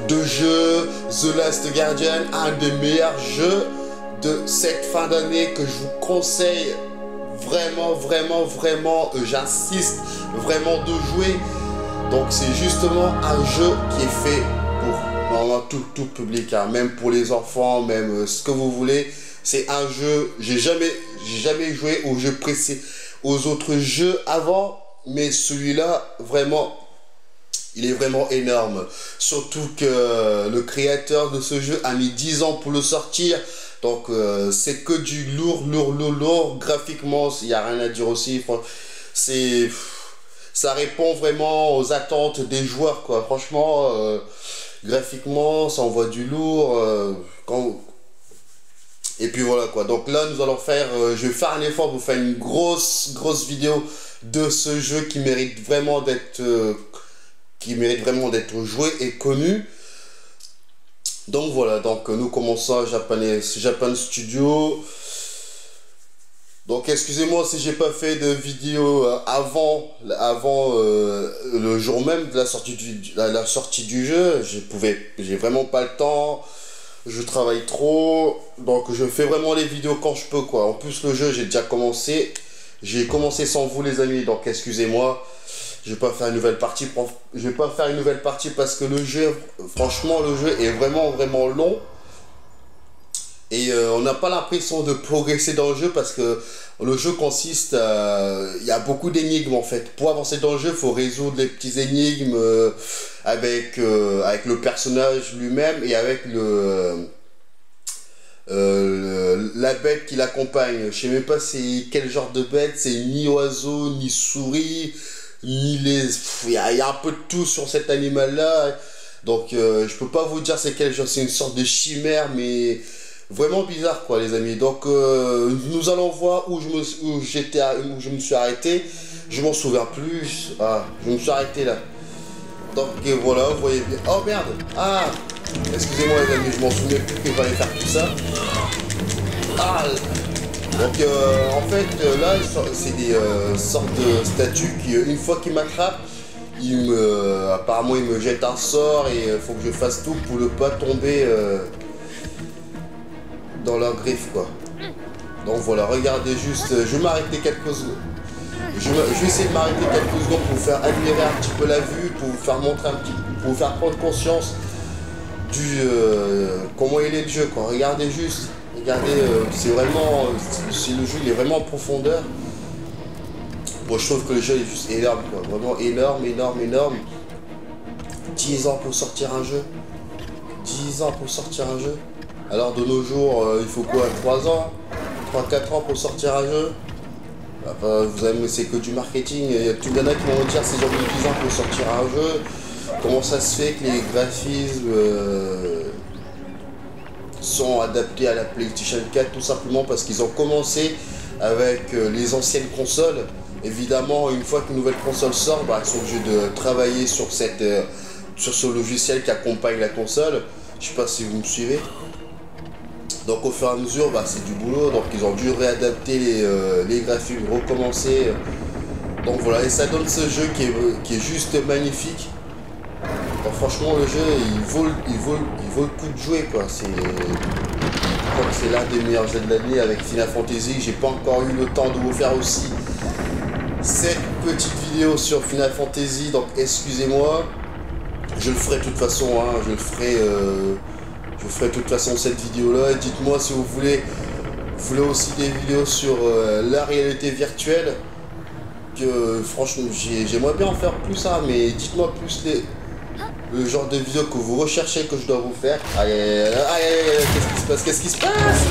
de jeu, The Last Guardian, un des meilleurs jeux de cette fin d'année que je vous conseille vraiment, j'insiste vraiment de jouer. Donc c'est justement un jeu qui est fait pour normalement tout public, hein, même pour les enfants, même ce que vous voulez. C'est un jeu, j'ai jamais joué aux jeux précédents, aux autres jeux avant, mais celui-là vraiment, il est vraiment énorme. Surtout que le créateur de ce jeu a mis 10 ans pour le sortir. Donc c'est que du lourd. Graphiquement, il n'y a rien à dire aussi. Ça répond vraiment aux attentes des joueurs, quoi. Franchement, graphiquement, ça envoie du lourd. Et puis voilà, quoi. Donc là, nous allons faire, je vais faire un effort pour faire une grosse vidéo de ce jeu qui mérite vraiment d'être joué et connu. Donc voilà, donc nous commençons Japan Studio. Donc excusez-moi si j'ai pas fait de vidéo avant le jour même de la sortie du jeu. J'ai vraiment pas le temps. Je travaille trop, donc je fais vraiment les vidéos quand je peux, quoi. En plus le jeu j'ai déjà commencé. J'ai commencé sans vous les amis, donc excusez-moi. Je vais pas faire une nouvelle partie. Je vais pas faire une nouvelle partie parce que le jeu, franchement, le jeu est vraiment long. Et on n'a pas l'impression de progresser dans le jeu parce que le jeu consiste à... Il y a beaucoup d'énigmes en fait. Pour avancer dans le jeu, il faut résoudre les petits énigmes avec le personnage lui-même et avec la bête qui l'accompagne. Je sais même pas c'est quel genre de bête, c'est ni oiseau, ni souris, ni les... Il y a un peu de tout sur cet animal-là. Donc je peux pas vous dire c'est quel genre, c'est une sorte de chimère, mais... Vraiment bizarre quoi les amis. Donc nous allons voir où je me suis arrêté. Je m'en souviens plus. Ah, je me suis arrêté là. Donc voilà, vous voyez bien. Oh merde. Ah, excusez-moi les amis, je m'en souviens plus qu'il fallait faire tout ça. Ah. Donc en fait là c'est des sortes de statues qui une fois qu'ils m'attrapent, apparemment ils me jettent un sort et il faut que je fasse tout pour ne pas tomber dans leur griffe quoi. Donc voilà, regardez juste, je vais m'arrêter quelques secondes. Je vais essayer de m'arrêter quelques secondes pour vous faire admirer un petit peu la vue, pour vous faire montrer pour vous faire prendre conscience du comment il est le jeu quoi. Regardez juste, regardez, c'est vraiment, le jeu il est vraiment en profondeur. Bon, je trouve que le jeu est juste énorme quoi, vraiment énorme. 10 ans pour sortir un jeu. 10 ans pour sortir un jeu. Alors de nos jours, il faut quoi, 3 ans 3-4 ans pour sortir un jeu. Enfin, vous savez, c'est que du marketing. Il y a tout le monde qui vont dire c'est genre 10 ans pour sortir un jeu. Comment ça se fait que les graphismes sont adaptés à la PlayStation 4? Tout simplement parce qu'ils ont commencé avec les anciennes consoles. Évidemment, une fois qu'une nouvelle console sort, ils sont obligés de travailler sur ce logiciel qui accompagne la console. Je sais pas si vous me suivez. Donc au fur et à mesure, c'est du boulot, donc ils ont dû réadapter les graphiques, recommencer. Donc voilà, et ça donne ce jeu qui est juste magnifique. Donc franchement le jeu, il vaut le coup de jouer quoi. Je crois que c'est l'un des meilleurs jeux de l'année avec Final Fantasy. J'ai pas encore eu le temps de vous faire aussi cette petite vidéo sur Final Fantasy, donc excusez-moi. Je le ferai de toute façon, hein, je ferai de toute façon cette vidéo là. Dites-moi si vous voulez aussi des vidéos sur la réalité virtuelle. Que franchement j'aimerais bien en faire plus ça, mais dites-moi plus le genre de vidéos que vous recherchez que je dois vous faire. Qu'est-ce qui se passe?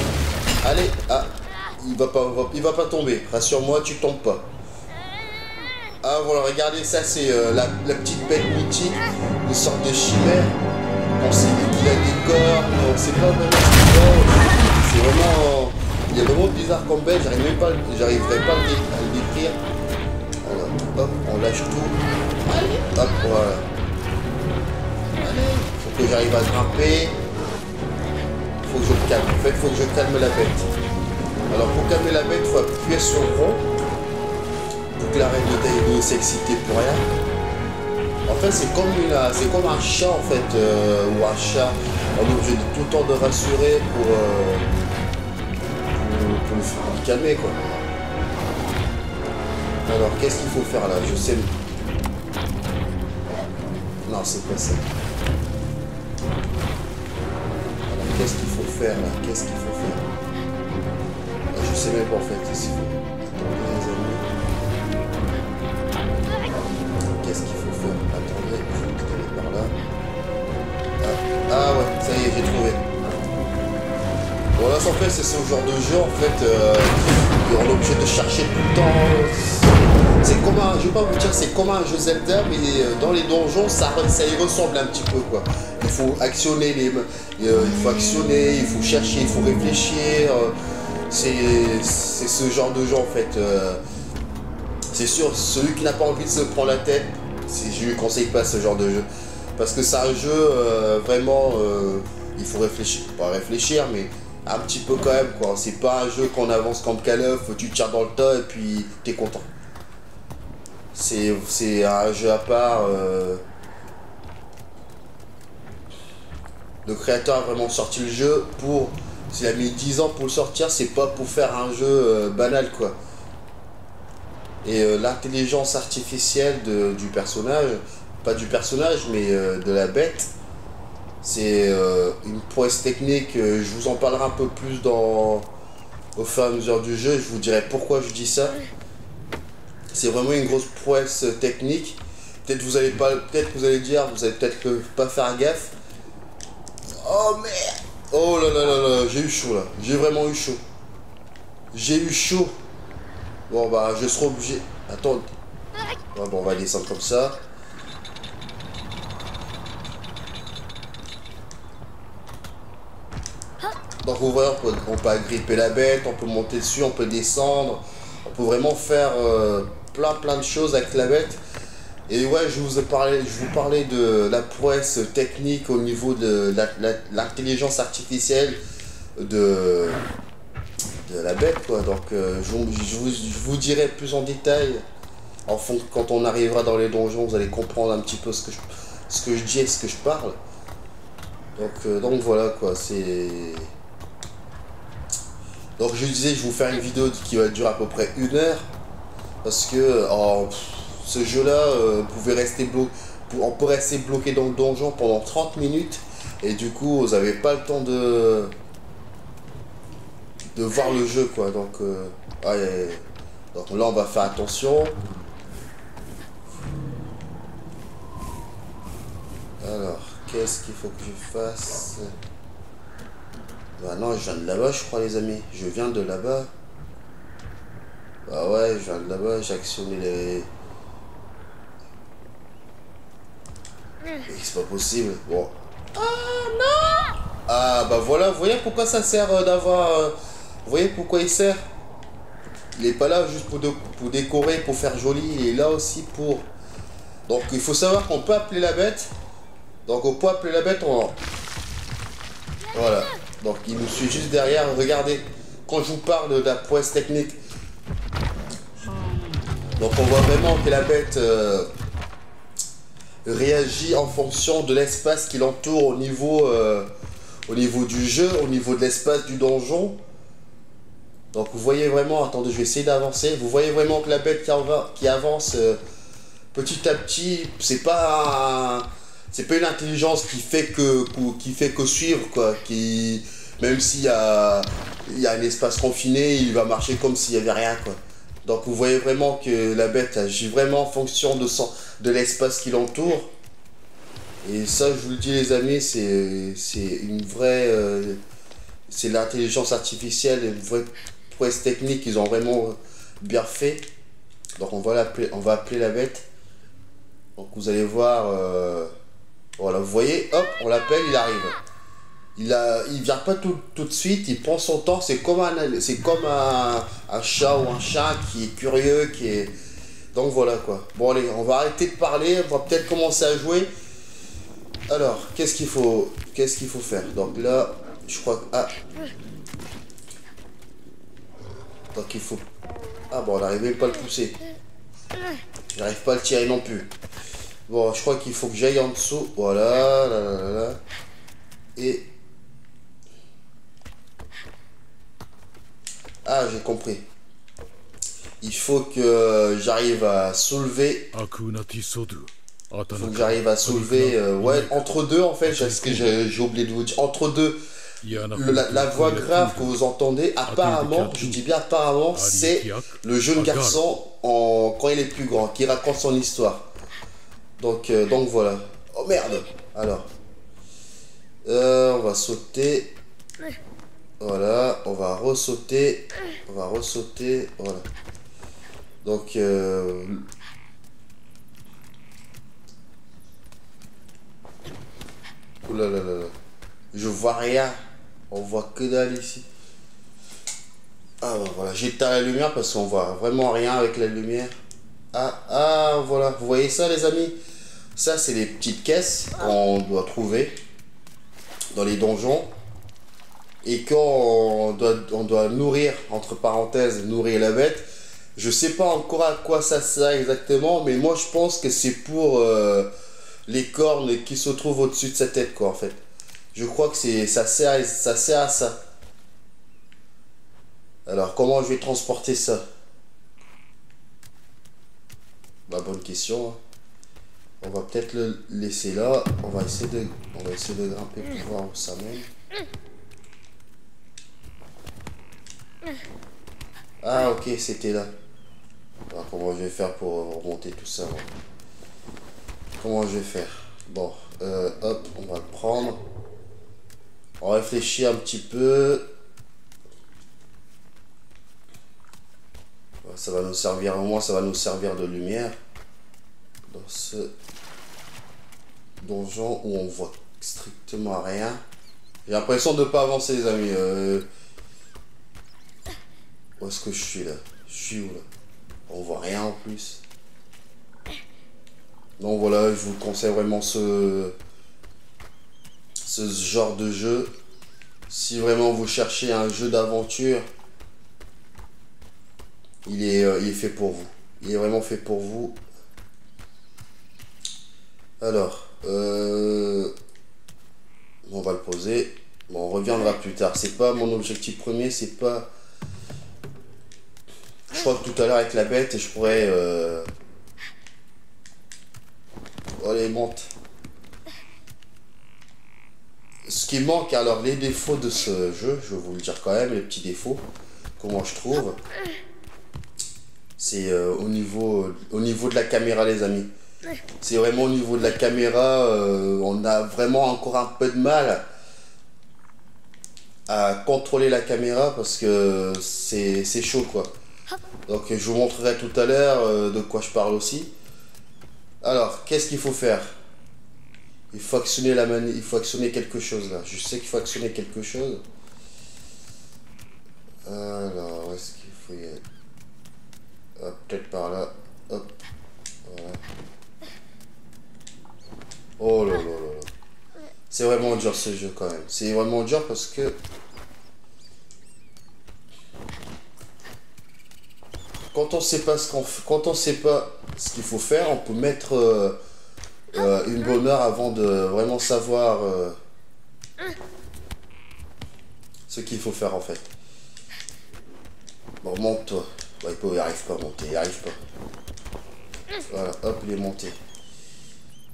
Allez, il va pas tomber, rassure-moi, tu tombes pas. Ah voilà, regardez ça, c'est la petite bête mythique, une sorte de chimère. On sait qu'il a des corps, on sait pas vraiment ce qu'il a. C'est vraiment... Il est vraiment bizarre comme bête, j'arriverai pas à le décrire. Alors, hop, on lâche tout. Allez, hop, voilà. Allez, faut que j'arrive à grimper. Faut que je me calme. En fait, faut que je calme la bête. Alors, pour calmer la bête, il faut appuyer sur le rond. Pour que l'arrête de s'exciter pour rien. En fait, c'est comme un chat, en fait, ou un chat. On est obligé de tout le temps de rassurer pour le calmer, quoi. Alors, qu'est-ce qu'il faut faire là? Je sais. Non, c'est pas ça. Alors, qu'est-ce qu'il faut faire là? Qu'est-ce qu'il faut faire? Je sais même pas en fait. Attendez, les amis. Qu'est-ce qu'il faut faire? Attendez, je vais aller par là. Ah ouais, ça y est, j'ai trouvé. Bon là, en fait, c'est ce genre de jeu en fait. On est obligé de chercher tout le temps. C'est comme un, je vais pas vous dire, c'est comme un jeu Zelda, mais dans les donjons, ça y ressemble un petit peu quoi. Il faut actionner il faut actionner, il faut chercher, il faut réfléchir. C'est ce genre de jeu en fait. C'est sûr, celui qui n'a pas envie de se prendre la tête, je lui conseille pas ce genre de jeu. Parce que c'est un jeu vraiment, il faut réfléchir, pas réfléchir, mais un petit peu quand même quoi. C'est pas un jeu qu'on avance comme Call of, tu tires dans le tas et puis t'es content. C'est un jeu à part. Le créateur a vraiment sorti le jeu pour... S'il a mis 10 ans pour le sortir, c'est pas pour faire un jeu banal quoi. Et l'intelligence artificielle du personnage, pas du personnage mais de la bête, c'est une prouesse technique. Je vous en parlerai un peu plus au fur et à mesure du jeu. Je vous dirai pourquoi je dis ça. C'est vraiment une grosse prouesse technique. Peut-être vous allez dire, vous allez peut-être pas faire gaffe. Oh merde! Oh là là là là, j'ai eu chaud là. J'ai vraiment eu chaud. J'ai eu chaud. Bon bah je serai obligé. Attends. Ouais, bon on va descendre comme ça. Donc vous voyez, on peut agripper la bête, on peut monter dessus, on peut descendre. On peut vraiment faire plein de choses avec la bête. Et ouais, je vous parlais de la prouesse technique au niveau de l'intelligence artificielle de la bête quoi. Donc je vous dirai plus en détail en fond, quand on arrivera dans les donjons. Vous allez comprendre un petit peu ce que je dis et ce que je parle. Donc voilà quoi, donc je disais, je vais vous faire une vidéo qui va durer à peu près 1 heure. Parce que ce jeu là, on peut rester bloqué dans le donjon pendant 30 minutes. Et du coup, vous n'avez pas le temps de voir le jeu quoi. Donc là on va faire attention. Alors, qu'est-ce qu'il faut que je fasse? Bah non, je viens de là-bas je crois les amis. Je viens de là-bas. Bah ouais, je viens de là-bas, j'ai actionné les... C'est pas possible. Bon. Ah non! Ah bah voilà, vous voyez pourquoi ça sert d'avoir... Vous voyez pourquoi il sert? Il est pas là juste pour décorer, pour faire joli, il est là aussi pour... Donc il faut savoir qu'on peut appeler la bête. Donc on peut appeler la bête, Voilà. Donc il nous suit juste derrière, regardez. Quand je vous parle de la prouesse technique. Donc on voit vraiment que la bête réagit en fonction de l'espace qui l'entoure au niveau du jeu, au niveau de l'espace du donjon. Donc vous voyez vraiment, attendez, je vais essayer d'avancer. Vous voyez vraiment que la bête qui avance petit à petit, c'est pas une intelligence qui fait que suivre quoi, même s'il y a un espace confiné, il va marcher comme s'il n'y avait rien quoi. Donc vous voyez vraiment que la bête agit vraiment en fonction de l'espace qui l'entoure. Et ça, je vous le dis les amis, c'est une vraie... c'est l'intelligence artificielle, une vraie prouesse technique qu'ils ont vraiment bien fait. Donc on va appeler la bête. Donc vous allez voir... voilà, vous voyez, hop, on l'appelle, il arrive. Il vient pas tout de suite, il prend son temps. C'est comme un chat ou un chat qui est curieux, donc voilà quoi. Bon allez, on va arrêter de parler, on va peut-être commencer à jouer. Alors, qu'est-ce qu'il faut faire? Donc là, je crois que... Ah. Donc il faut... Ah bon, on n'arrive même pas à le pousser. J'arrive pas à le tirer non plus. Bon, je crois qu'il faut que j'aille en dessous. Voilà, là, là, là, là. Et... Ah, j'ai compris. Il faut que j'arrive à soulever. Il faut que j'arrive à soulever. Ouais, entre deux, en fait, c'est ce que j'ai oublié de vous dire. Entre deux, la voix grave que vous entendez, apparemment, je dis bien apparemment, c'est le jeune garçon quand il est plus grand, qui raconte son histoire. Donc voilà. Oh merde! Alors. On va sauter. Voilà. On va ressauter. On va ressauter. Voilà. Donc. Oula là là là. Je vois rien. On voit que dalle ici. Ah voilà. J'éteins la lumière parce qu'on voit vraiment rien avec la lumière. Ah voilà. Vous voyez ça les amis? Ça c'est les petites caisses qu'on doit trouver dans les donjons. Et quand on doit nourrir, entre parenthèses, nourrir la bête. Je sais pas encore à quoi ça sert exactement, mais moi je pense que c'est pour les cornes qui se trouvent au-dessus de sa tête, quoi, en fait. Je crois que ça sert à ça. Alors, comment je vais transporter ça? Bah, bonne question. Hein. On va peut-être le laisser là. On va essayer de grimper pour voir où ça mène. Ah, ok, c'était là. Alors, comment je vais faire pour remonter tout ça? Comment je vais faire? Bon, hop, on va le prendre. On réfléchit un petit peu. Ça va nous servir, au moins ça va nous servir de lumière. Dans ce donjon où on voit strictement rien. J'ai l'impression de ne pas avancer les amis. Où est-ce que je suis là? Je suis où là? On voit rien en plus. Donc voilà, je vous conseille vraiment ce genre de jeu. Si vraiment vous cherchez un jeu d'aventure, il est fait pour vous. Il est vraiment fait pour vous. Alors, on va le poser. Bon, on reviendra plus tard. C'est pas mon objectif premier, c'est pas... Je crois que tout à l'heure avec la bête, je pourrais... Allez, monte. Ce qui manque, alors les défauts de ce jeu, je vais vous le dire quand même, les petits défauts, comment je trouve, c'est au niveau de la caméra les amis. C'est vraiment au niveau de la caméra, on a vraiment encore un peu de mal à contrôler la caméra parce que c'est chaud quoi. Donc je vous montrerai tout à l'heure de quoi je parle aussi. Alors, qu'est-ce qu'il faut faire? Il faut actionner il faut actionner quelque chose là. Je sais qu'il faut actionner quelque chose. Alors, où est-ce qu'il faut y aller? Hop, peut-être par là. Hop. Voilà. Oh là là là là. C'est vraiment dur ce jeu quand même. C'est vraiment dur parce que... Quand on sait pas quand on sait pas ce qu'il faut faire, on peut mettre une bonne heure avant de vraiment savoir ce qu'il faut faire en fait. Bon, monte-toi. Ouais, il arrive pas à monter, il arrive pas. Voilà, hop, il est monté.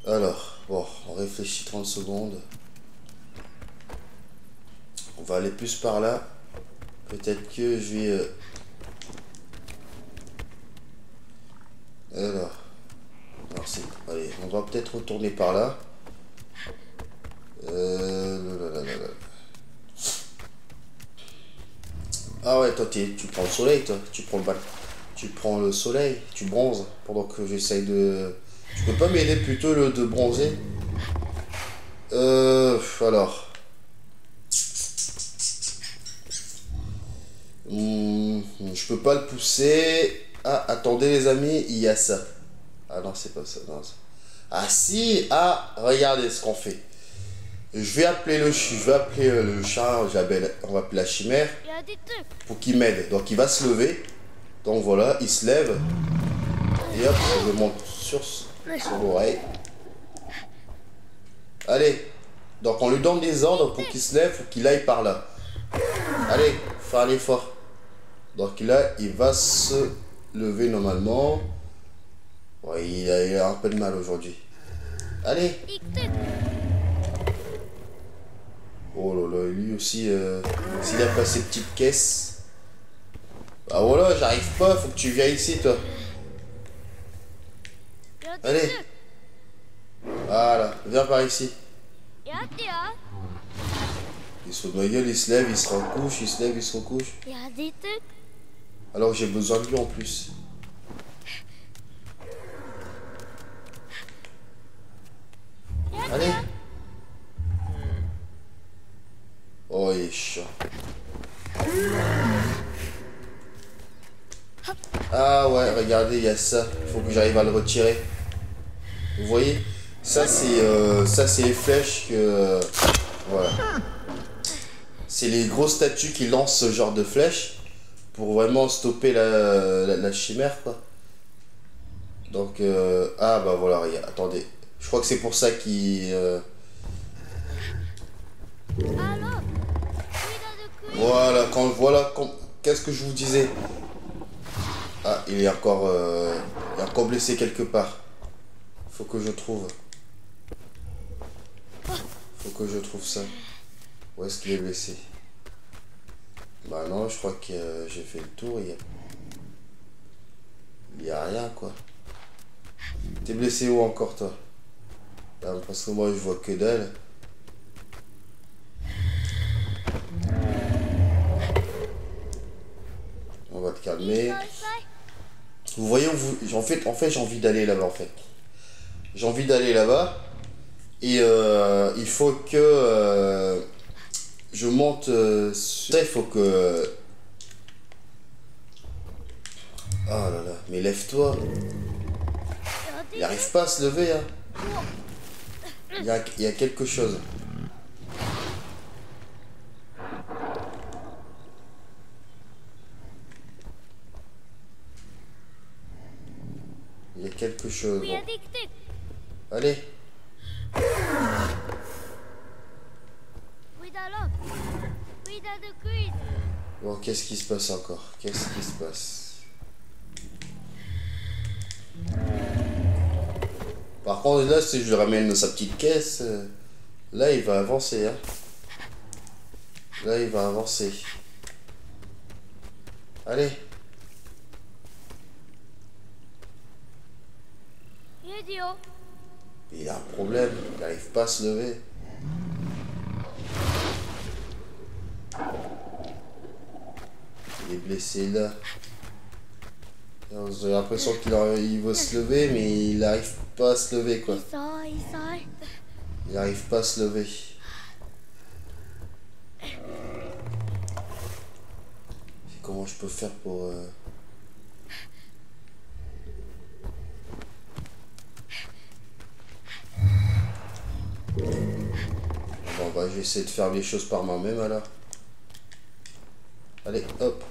Alors, bon, on réfléchit 30 secondes. On va aller plus par là. Peut-être que je vais... Alors allez, on va peut-être retourner par là. Ah ouais, toi tu prends le soleil, toi. Tu prends le soleil, tu bronzes pendant que j'essaye de... Tu peux pas m'aider plutôt de bronzer? Alors... je peux pas le pousser. Ah, attendez les amis, il y a ça. Ah non, c'est pas ça. Non, ah si, ah, regardez ce qu'on fait. Je vais appeler le chat, on va appeler la chimère pour qu'il m'aide. Donc il va se lever. Donc voilà, il se lève. Et hop, je monte sur l'oreille. Allez. Donc on lui donne des ordres pour qu'il se lève, pour qu'il aille par là. Allez, fais un effort. Donc là, il va se lever normalement. Ouais, il a un peu de mal aujourd'hui. Allez. Oh là là, lui aussi, s'il a pas ses petites caisses. Bah voilà, j'arrive pas, faut que tu viennes ici, toi. Allez. Voilà, viens par ici. Il se fout de ma gueule, il se lève, il se recouche, il se lève, il se recouche. Alors que j'ai besoin de lui en plus. Allez. Oh, il est chiant. Ah ouais, regardez, il y a ça. Il faut que j'arrive à le retirer. Vous voyez? Ça, c'est les flèches que... voilà. C'est les grosses statues qui lancent ce genre de flèches pour vraiment stopper la chimère, quoi. Donc, ah bah voilà, regarde, attendez. Je crois que c'est pour ça qu'il... Voilà, qu'est-ce que je vous disais? Ah, il est encore blessé quelque part. Faut que je trouve. Faut que je trouve ça. Où est-ce qu'il est blessé? Bah non, je crois que j'ai fait le tour. Il y a rien, quoi. T'es blessé où encore, toi? Parce que moi, je vois que dalle. On va te calmer. Vous voyez où vous... En fait j'ai envie d'aller là-bas, en fait. J'ai envie d'aller là-bas. Et il faut que... je monte... ça, il faut que... Oh là là, mais lève-toi. Il n'arrive pas à se lever, hein. Il y a quelque chose. Il y a quelque chose. Bon. Allez. Bon, qu'est-ce qui se passe encore? Qu'est-ce qui se passe? Par contre, là, si je lui ramène sa petite caisse, là, il va avancer, hein. Là, il va avancer. Allez. Il a un problème, il n'arrive pas à se lever. Il est blessé là. J'ai l'impression qu'il veut se lever, mais il n'arrive pas à se lever, quoi. Il n'arrive pas à se lever. Comment je peux faire pour... Bon bah je vais essayer de faire les choses par moi-même alors. Allez, hop.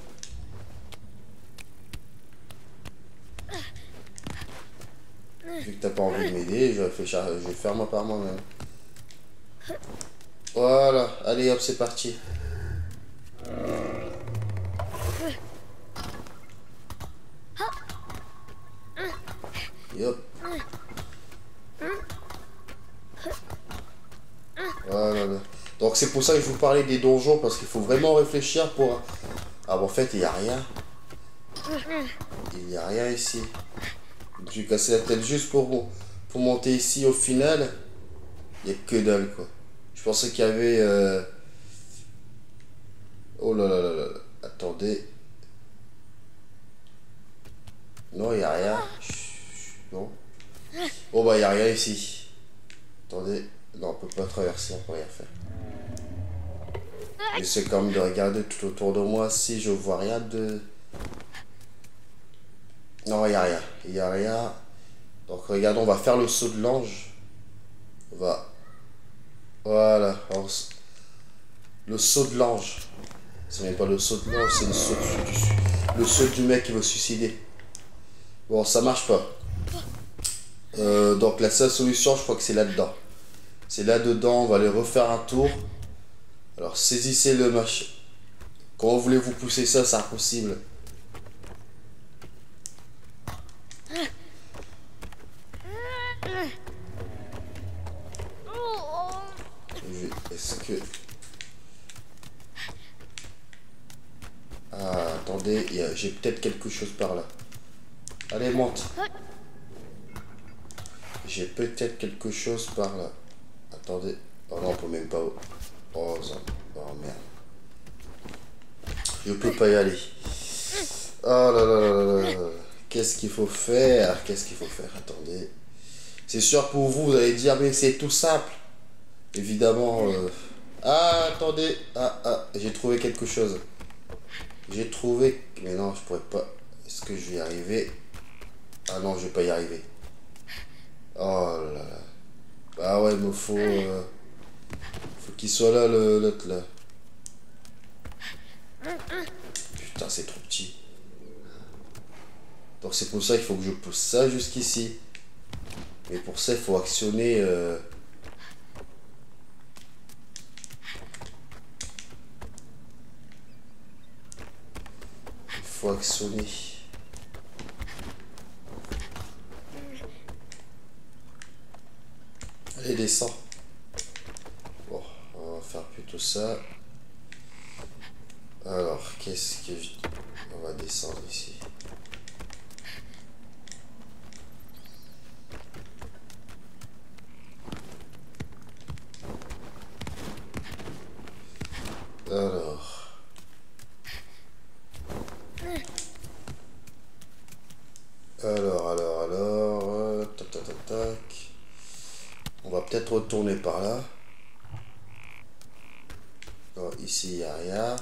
Vu que t'as pas envie de m'aider, je vais faire moi par moi-même. Voilà, allez hop, c'est parti. Et hop. Voilà. Donc c'est pour ça que je vous parlais des donjons, parce qu'il faut vraiment réfléchir pour... Ah bon, en fait, il n'y a rien. Il n'y a rien ici. Je vais casser la tête juste pour monter ici. Au final, il n'y a que dalle, quoi. Je pensais qu'il y avait... Oh là là là là. Attendez. Non, il n'y a rien. Non. Oh bah, il n'y a rien ici. Attendez. Non, on peut pas traverser, on peut rien faire. J'essaie quand même de regarder tout autour de moi si je vois rien de... Non, il n'y a rien. Il n'y a rien. Donc, regardons, on va faire le saut de l'ange. On va... Voilà. Alors, le saut de l'ange. C'est même pas le saut de l'ange, c'est le saut du mec qui veut se suicider. Bon, ça marche pas. Donc, la seule solution, je crois que c'est là-dedans. C'est là-dedans, on va aller refaire un tour. Alors saisissez le machin. Comment voulez-vous pousser ça, c'est impossible. Est-ce que... Ah, attendez, j'ai peut-être quelque chose par là. Allez, monte. J'ai peut-être quelque chose par là. Attendez. Oh non, on peut même pas... Oh, merde. Je peux pas y aller. Oh là là là là là. Qu'est-ce qu'il faut faire? Qu'est-ce qu'il faut faire? Attendez. C'est sûr pour vous, vous allez dire, mais c'est tout simple. Évidemment... Ah, attendez. J'ai trouvé quelque chose. J'ai trouvé... Mais non, je pourrais pas... Est-ce que je vais y arriver? Ah non, je vais pas y arriver. Oh là là. Bah ouais, il me faut... faut qu'il soit là, l'autre là. Putain, c'est trop petit. Donc c'est pour ça qu'il faut que je pousse ça jusqu'ici. Mais pour ça, il faut actionner... Il faut actionner... Allez, descends. Bon, on va faire plutôt ça. Alors, qu'est-ce que je... On va descendre ici. Alors, tac, tac, tac, tac. On va peut-être retourner par là. Non, ici, il n'y a rien.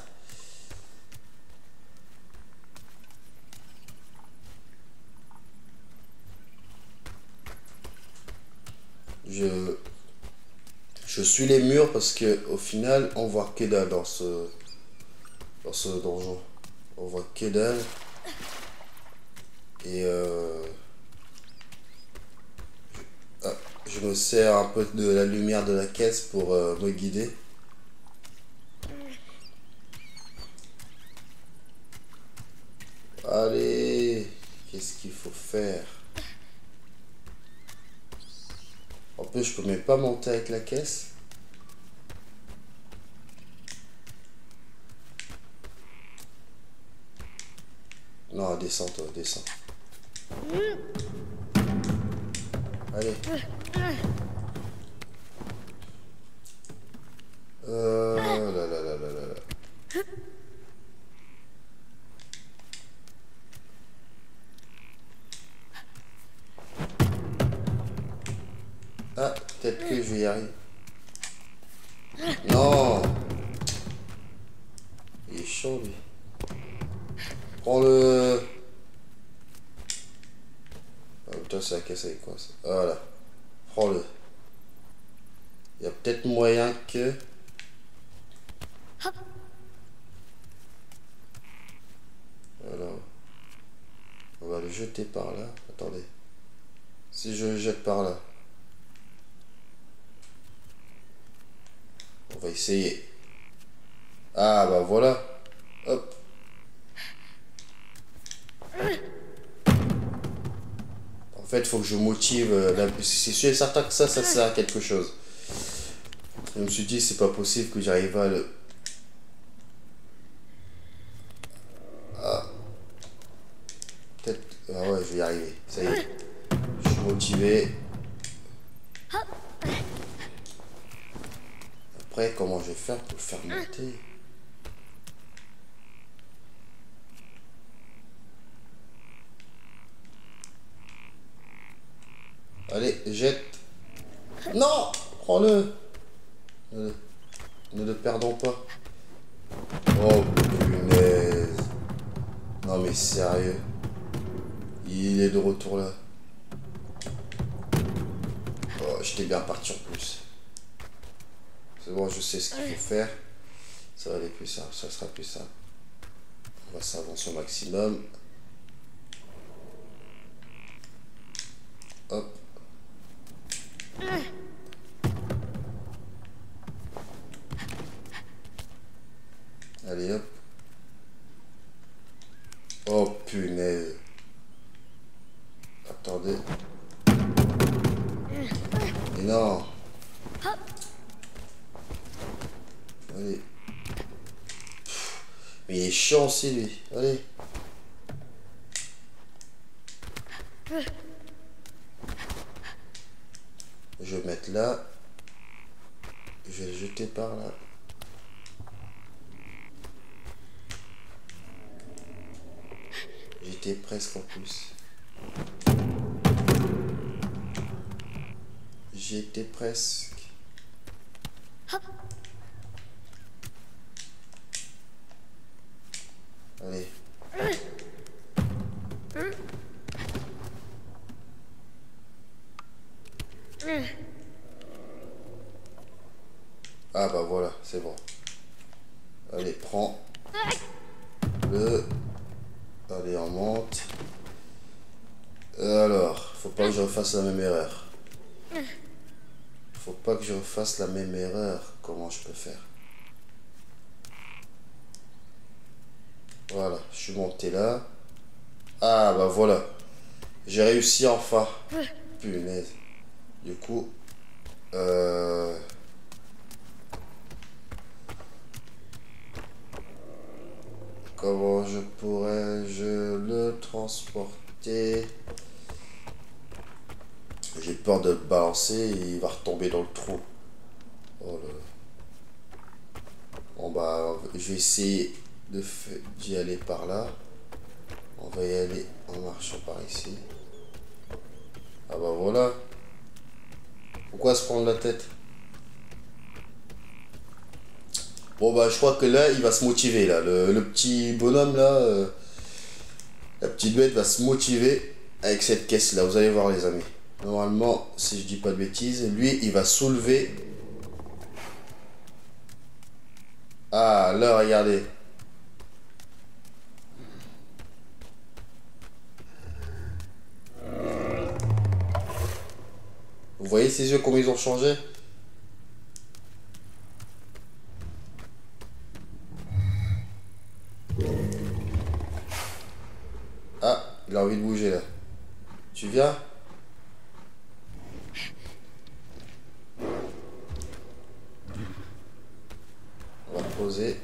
Je suis les murs parce que au final, on voit que dalle dans ce donjon. On voit que dalle. Et je me sers un peu de la lumière de la caisse pour me guider. Allez, qu'est-ce qu'il faut faire? En plus, je peux même pas monter avec la caisse. Non, descends toi, descends. Allez. Là là là là là là. Ah, peut-être que je vais y arriver. Non. Il est chaud lui. Prends-le. Ah putain, c'est la caisse avec quoi ça? Voilà. Prends-le. Il y a peut-être moyen que... Alors. On va le jeter par là. Attendez. Si je le jette par là. On va essayer. Ah bah voilà. Hop. En fait, il faut que je motive. C'est sûr et certain que ça sert à quelque chose. Je me suis dit, c'est pas possible que j'arrive à le... Ah. Peut-être... Ah ouais, je vais y arriver. Ça y est. Je suis motivé. Après, comment je vais faire pour le faire monter? Allez, jette. Non! Prends-le. Ne le perdons pas. Oh, punaise. Non, mais sérieux. Il est de retour là. Oh, j'étais bien parti en plus. C'est bon, je sais ce qu'il faut faire. Ça va aller plus simple, ça sera plus simple. On va s'avancer au maximum. Hop. Allez hop. Oh punaise. Attendez. Mais non. Allez. Mais il est chiant aussi lui. Allez. Je vais mettre là. Je vais le jeter par là. J'étais presque en plus. J'étais presque. Allez. Ah bah voilà, c'est bon. Allez, prends le... Allez, on monte. Alors, faut pas que je refasse la même erreur. Faut pas que je refasse la même erreur. Comment je peux faire? Voilà, je suis monté là. Ah bah voilà. J'ai réussi enfin. Punaise. Du coup... Comment je pourrais-je le transporter? J'ai peur de le balancer et il va retomber dans le trou. Oh là là. Bon bah, je vais essayer d'y aller par là. On va y aller en marchant par ici. Ah bah voilà. Pourquoi se prendre la tête? Bon bah je crois que là il va se motiver là. Le petit bonhomme là, la petite bête va se motiver avec cette caisse là. Vous allez voir les amis. Normalement, si je dis pas de bêtises, lui il va soulever. Ah là regardez. Vous voyez ses yeux comment ils ont changé? Ah, il a envie de bouger là. Tu viens? On va poser.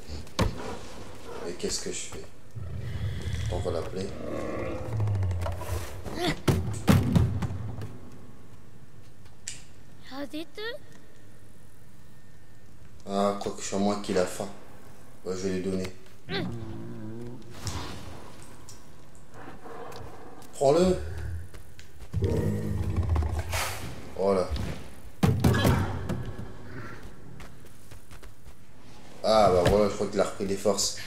Et qu'est-ce que je fais? On va l'appeler. Ah, quoi que je suis à moins qu'il a faim. Ouais, je vais lui donner. Prends-le. Voilà. Ah bah voilà, je crois qu'il a repris des forces.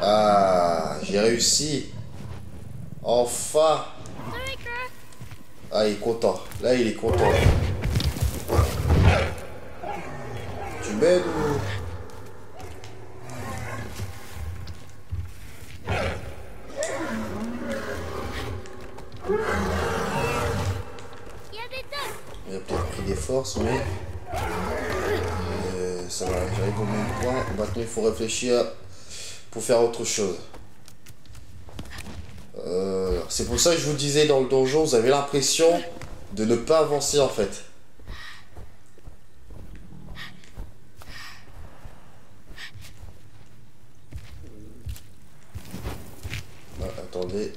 Ah, j'ai réussi. Enfin. Ah, il est content. Là, il est content. Tu m'aides ou... Il a peut-être pris des forces, mais... ça va, j'arrive au même point. Maintenant, il faut réfléchir pour faire autre chose. C'est pour ça que je vous disais dans le donjon, vous avez l'impression de ne pas avancer en fait. Ah, attendez.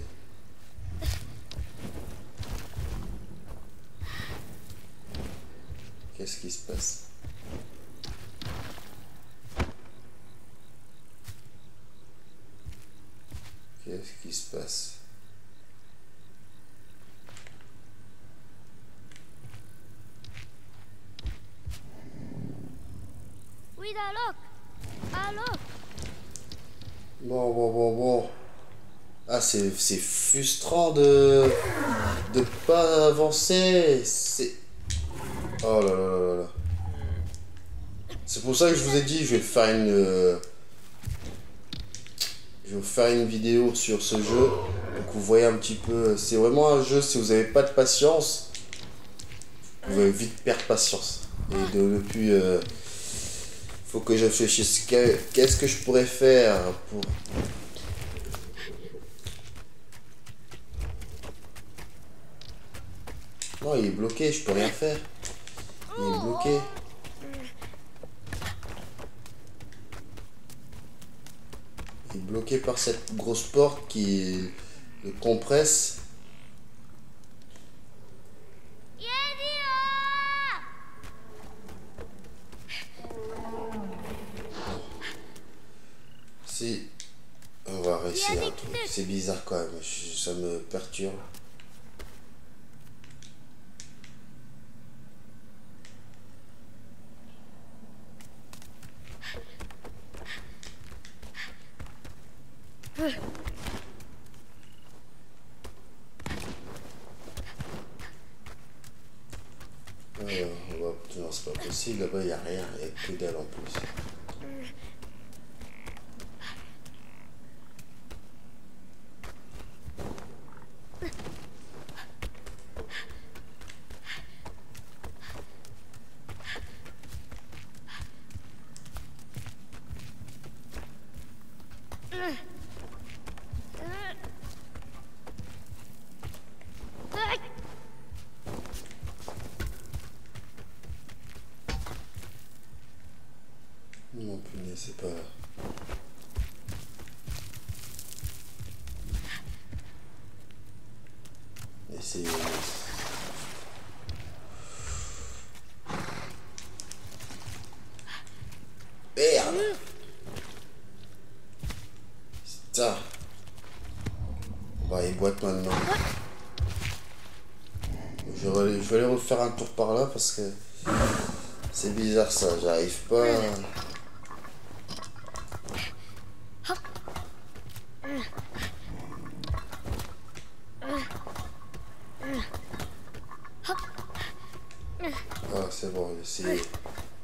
Qu'est-ce qui se passe? Qu'est-ce qui se passe? Bon. Ah, c'est frustrant de pas avancer. C'est... Oh là là là là. C'est pour ça que je vous ai dit, je vais faire une vidéo sur ce jeu. Donc vous voyez un petit peu, c'est vraiment un jeu, si vous n'avez pas de patience, vous allez vite perdre patience. Et depuis Faut que je réfléchisse. Qu'est-ce que je pourrais faire pour... Non, il est bloqué, je peux rien faire. Il est bloqué. Il est bloqué par cette grosse porte qui le compresse. Si, on va réussir un truc. C'est bizarre quand même, ça me perturbe. Non, c'est pas possible, là-bas il n'y a rien, il n'y a que dalle en plus. Non, punaise, c'est pas là. Et c'est... Merde! Putain! Bah, il boite maintenant. Je vais aller refaire un tour par là parce que c'est bizarre ça, j'arrive pas à... Ah, c'est bon, c'est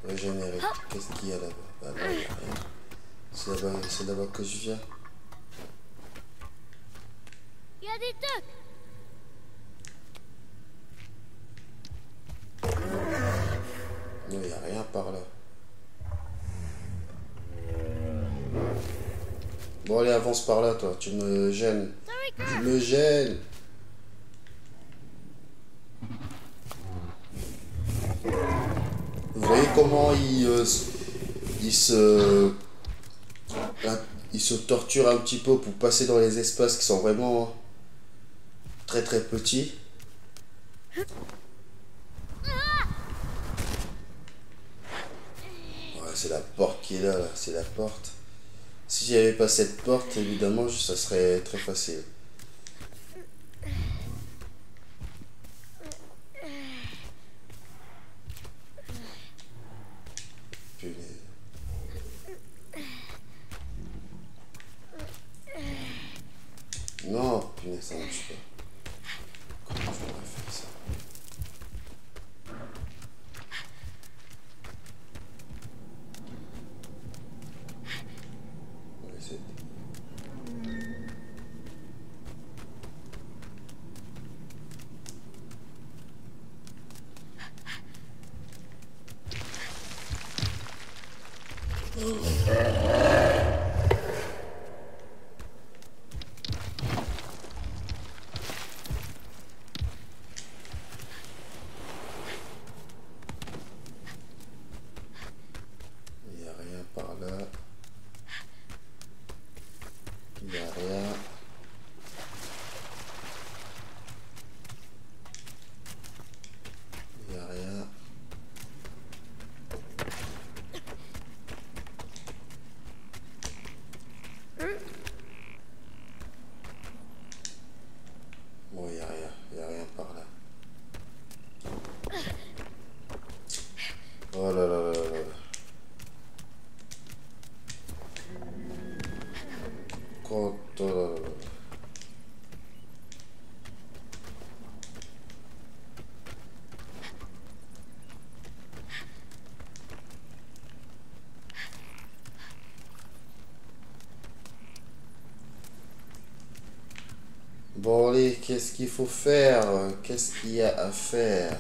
régénéré. Qu'est-ce qu'il y a là-bas? Ah non, il n'y a rien. C'est là-bas que je viens. Il y a des trucs. Non, il n'y a rien par là. Bon, allez, avance par là, toi. Tu me gênes. Tu me gênes. Vous voyez comment il se torture un petit peu pour passer dans les espaces qui sont vraiment très très petits. Ouais, c'est la porte qui est là, c'est la porte. Si j'y avais pas cette porte, évidemment, ça serait très facile. Punaise. Non, punaise, ça marche pas. Comment je pourrais faire ça? On va essayer. Il n'y a rien par là. Il n'y a rien. Il n'y a rien. Bon, il n'y a rien. Il n'y a rien par là. Oh là là là là là. Oh là là là. Bon, allez, qu'est-ce qu'il faut faire? Qu'est-ce qu'il y a à faire?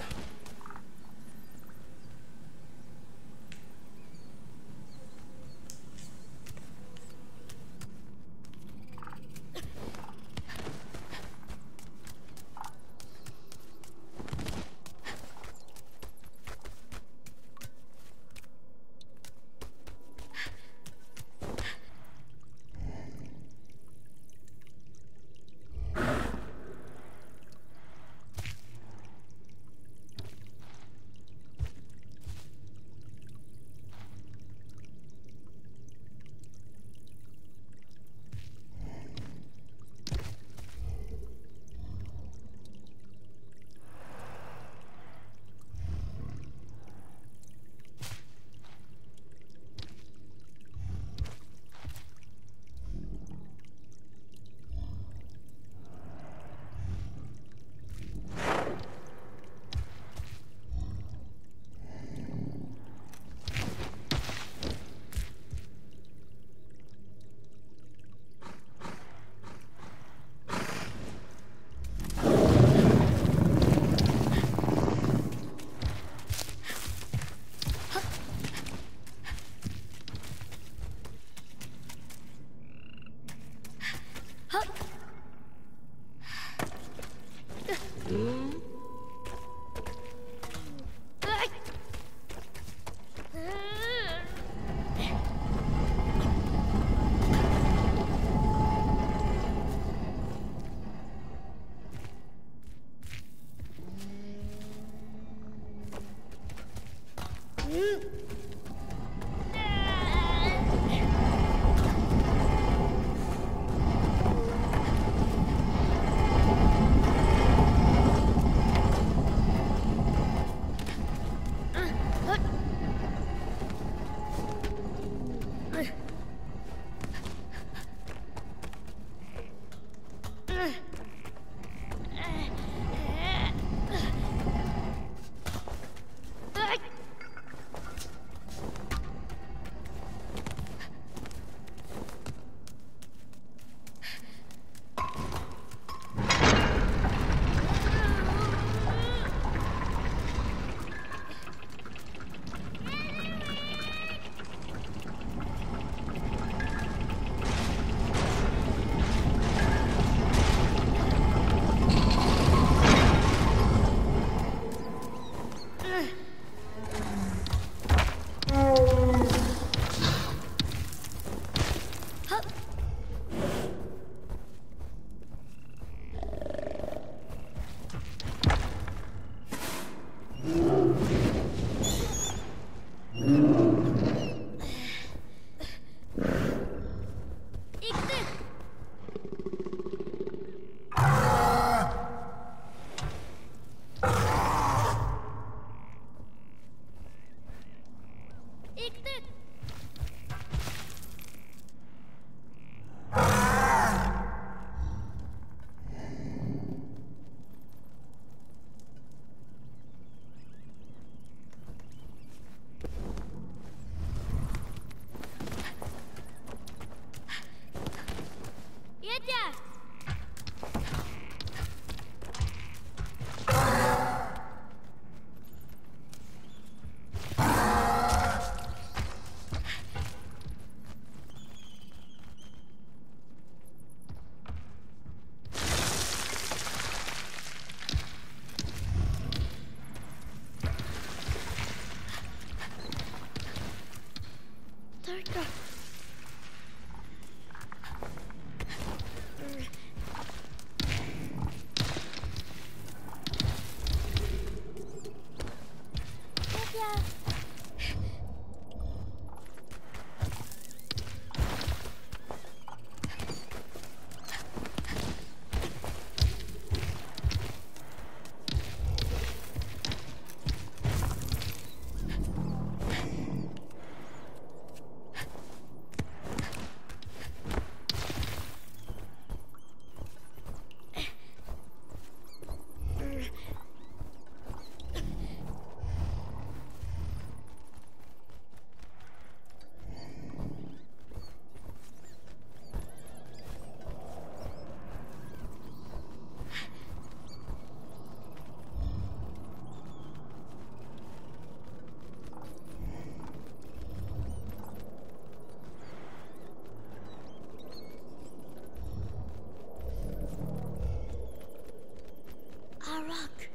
A rock.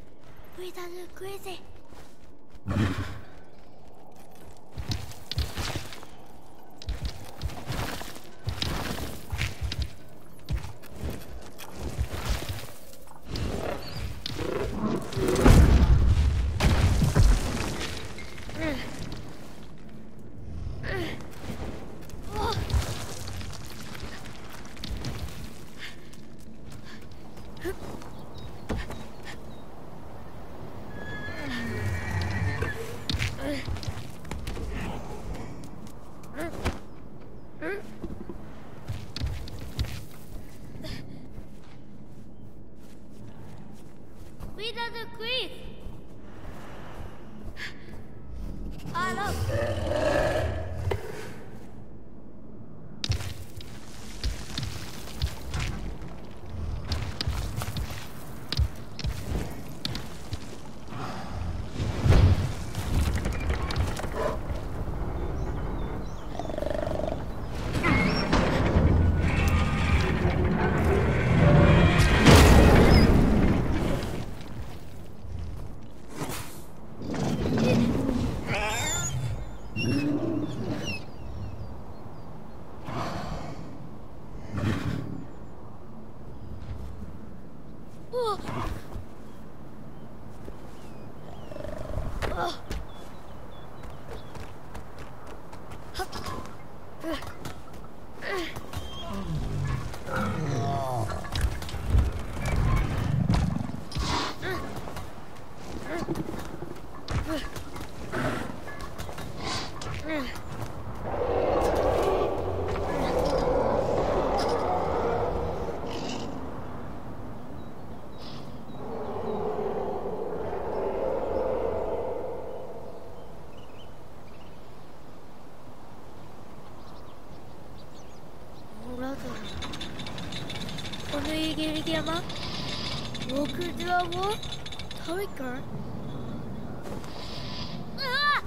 Cuidado, crazy. Cuidado, Chris. Ah, no. Gamma. Woku Drawo. Toiker. Ah!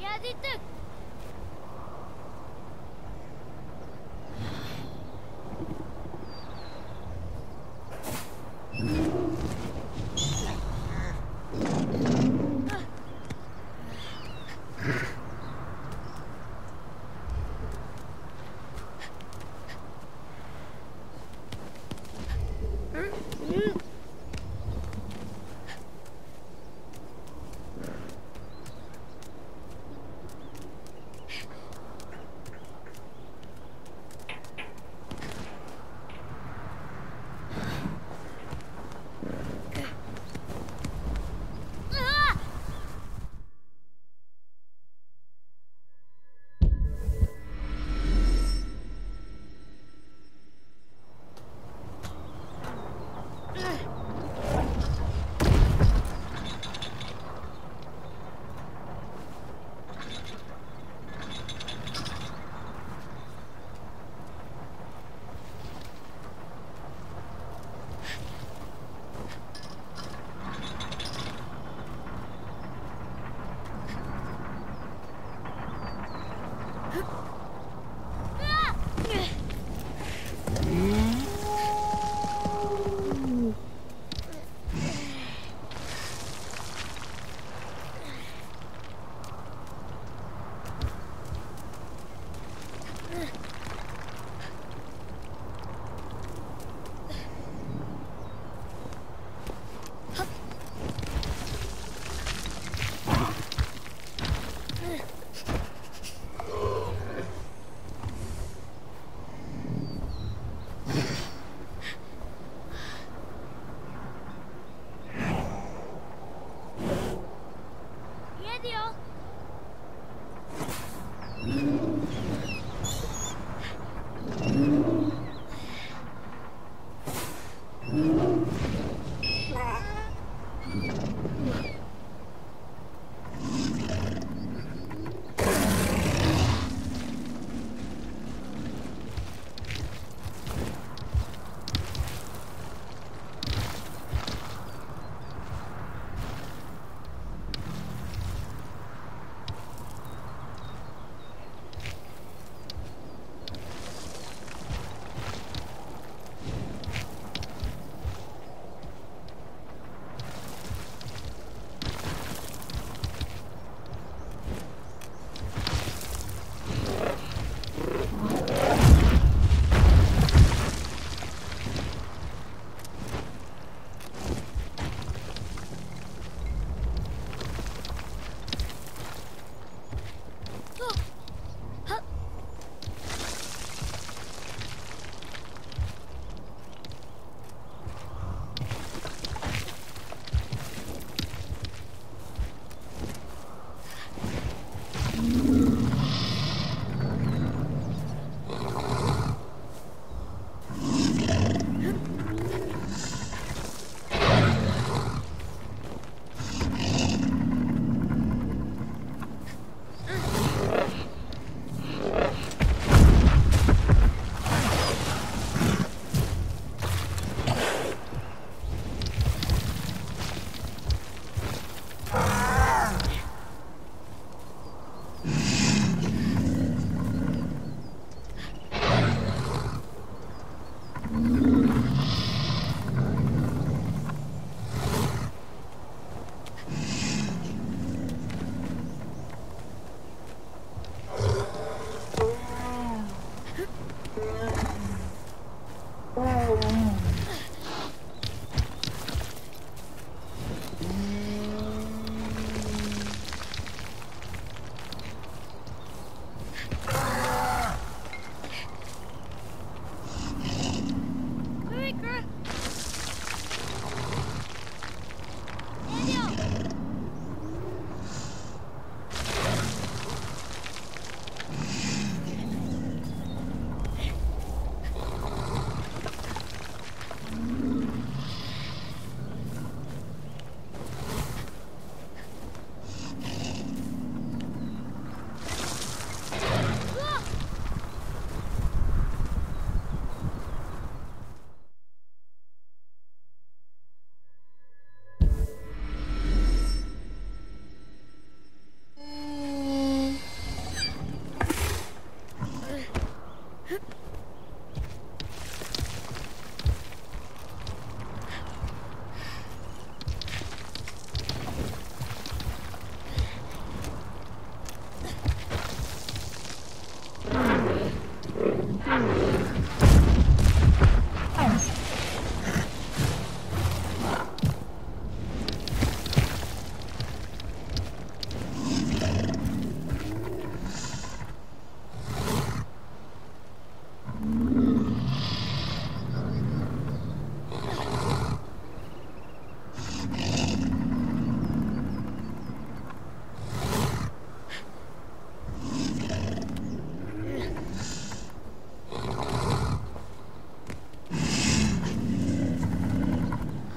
Yadituk! Yadio!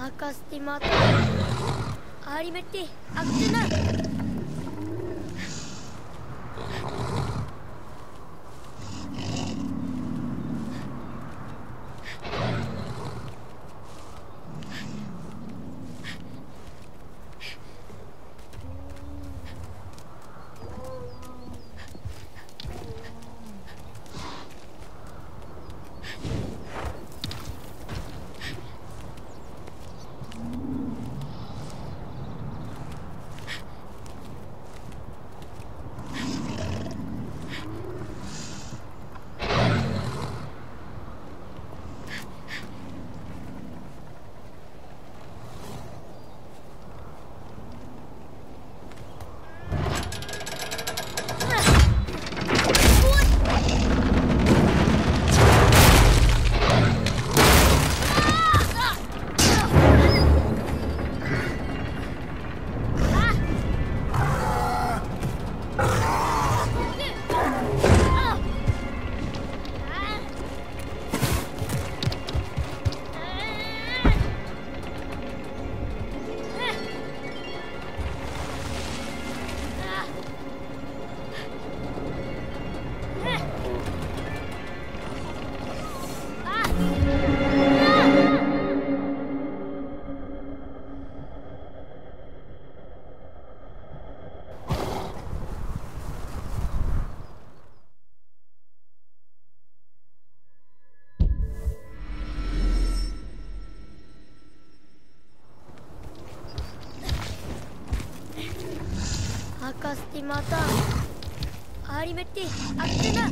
Akasti mata. Arimeti aktena. Akasti mata. Arimeti aktena.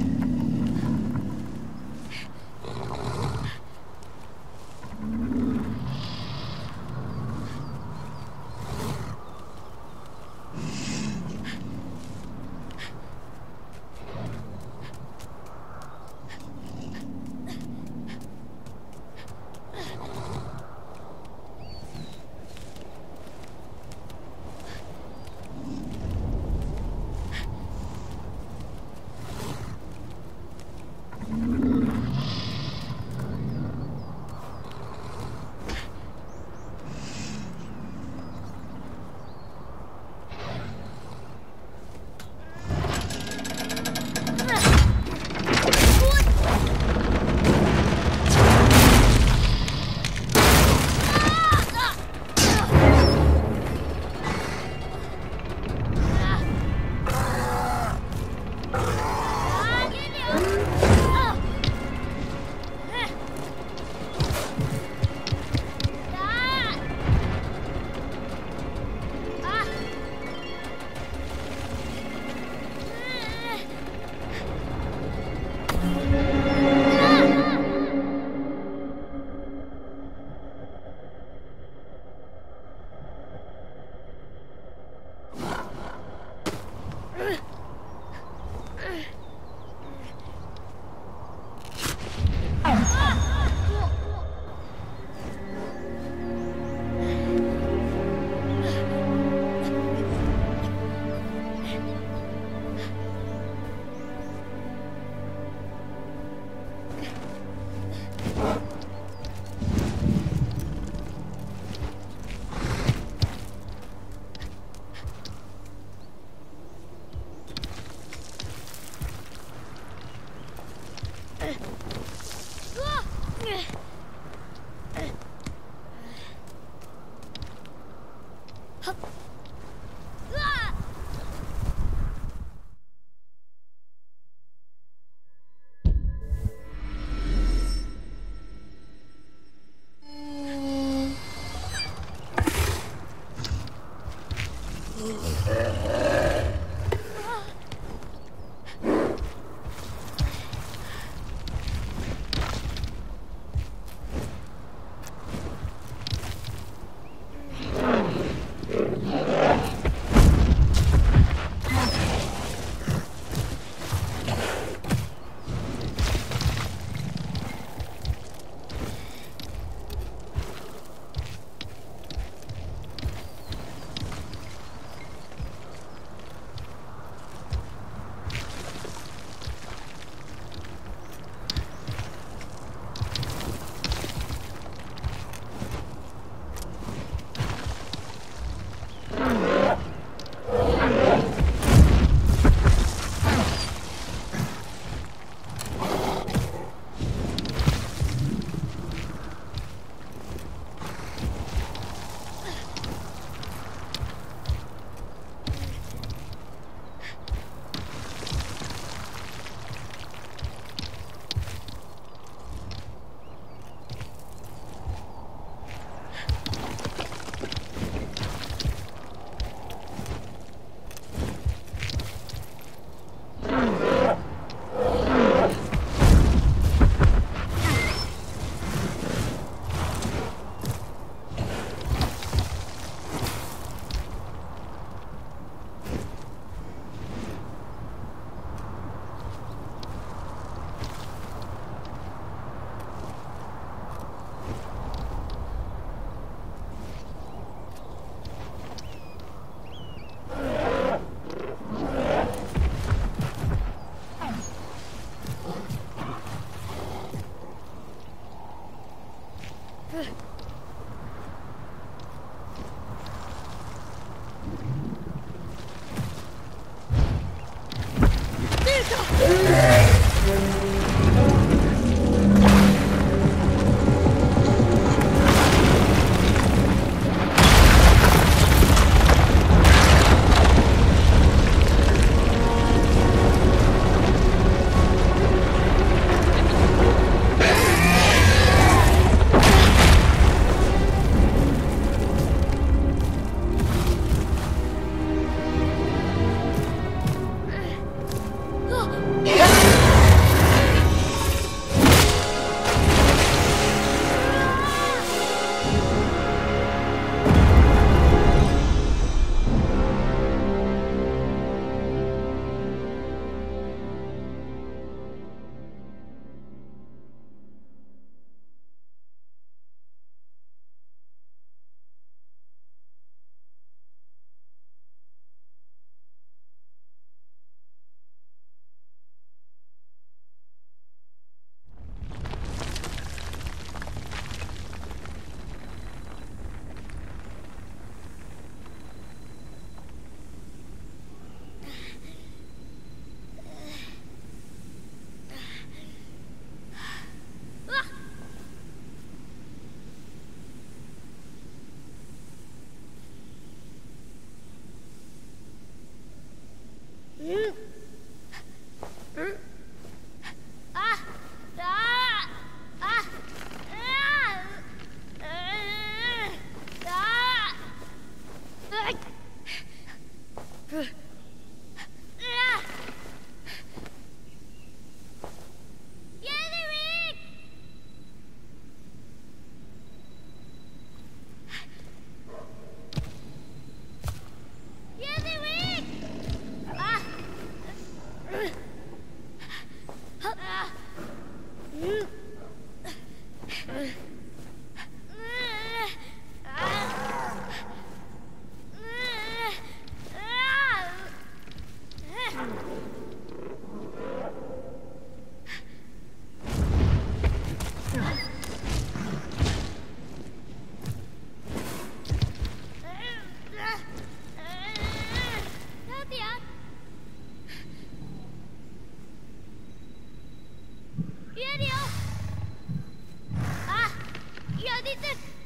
て